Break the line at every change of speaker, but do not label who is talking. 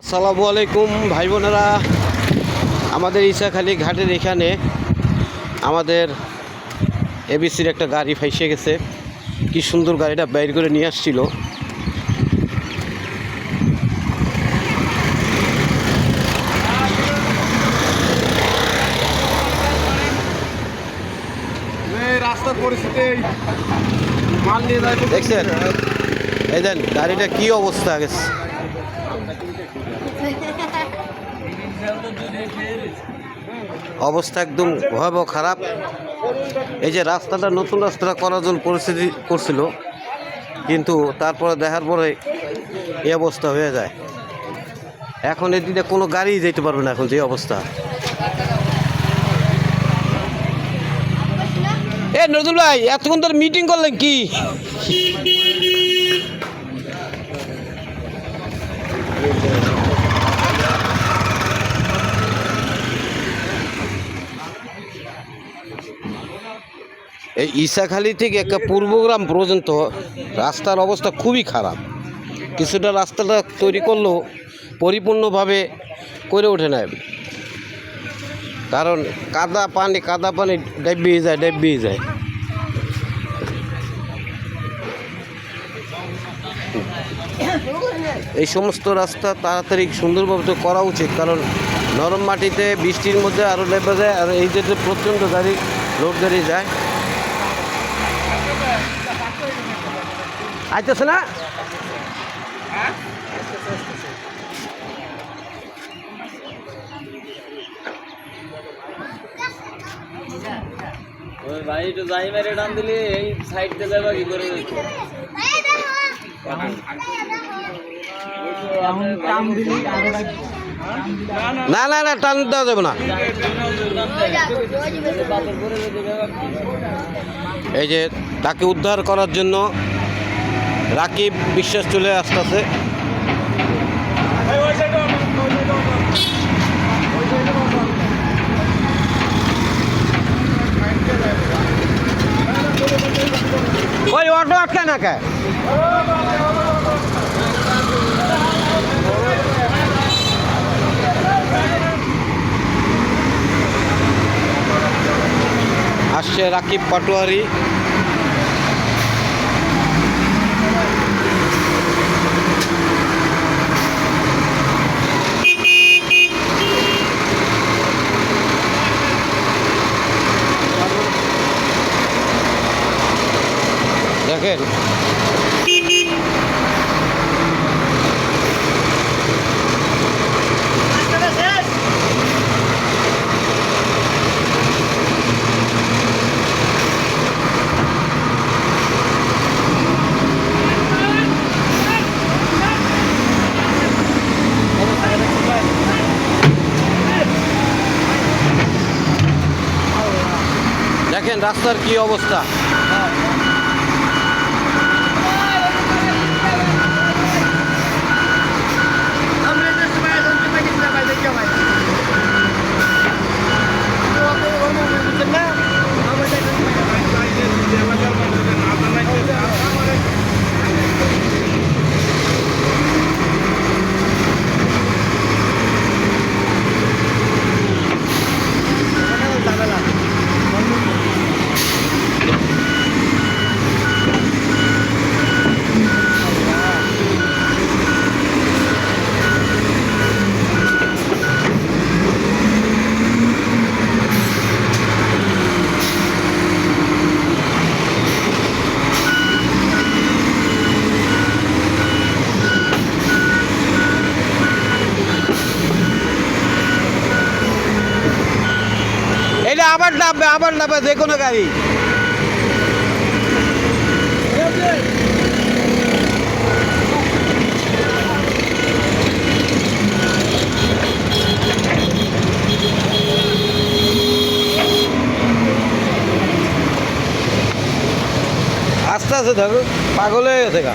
আসসালামু আলাইকুম ভাই বোনেরা। আমাদের ইসাখালী ঘাটের এখানে আমাদের এবিসির একটা গাড়ি ফাইসে গেছে। কি সুন্দর গাড়িটা বাইর করে নিয়ে আসছিল।
রাস্তার পরিস্থিতি মাল নিয়ে যায়
দেখছেন, এই দেন গাড়িটা কি অবস্থা গেছে। অবস্থা একদম ভয়াবহ খারাপ। এই যে রাস্তাটা নতুন রাস্তাটা করার জন্য পরিস্থিতি করছিল, কিন্তু তারপরে দেখার পরে এই অবস্থা হয়ে যায়। এখন এদিকে কোনো গাড়ি যেতে পারবে না এখন যে অবস্থা। এ নজরুল ভাই, এতক্ষণ তোর মিটিং করলেন কি? এই ইসাখালী থেকে একটা পূর্বগ্রাম পর্যন্ত রাস্তার অবস্থা খুবই খারাপ। কিছুটা রাস্তাটা তৈরি করলেও পরিপূর্ণভাবে করে ওঠে না, কারণ কাদা পানি ডাইবিয়ে যায়। এই সমস্ত রাস্তা তাড়াতাড়ি সুন্দরভাবে তো করা উচিত, কারণ নরম মাটিতে বৃষ্টির মধ্যে আরও লেপে যায়, আর এই যে প্রচণ্ড গাড়ি লোড গাড়ি যায়। আইতেছে না?
ভাই একটু যাই মেরে টান দিলে এই সাইড দিয়ে যাবা কি করে?
না না না, টান দেওয়া যাবে না। এই যে তাকে উদ্ধার করার জন্য রাকিব বিশ্বাস চলে আসতেছে। ওই অটো আটকা না কে? আসছে রাকিব পাটোয়ারি। দেখেন দেখেন রাস্তার কি অবস্থা। এটা আবার নামবে যে কোনো গাড়ি। আস্তে আস্তে থাকো, পাগল হয়ে গেছে গা।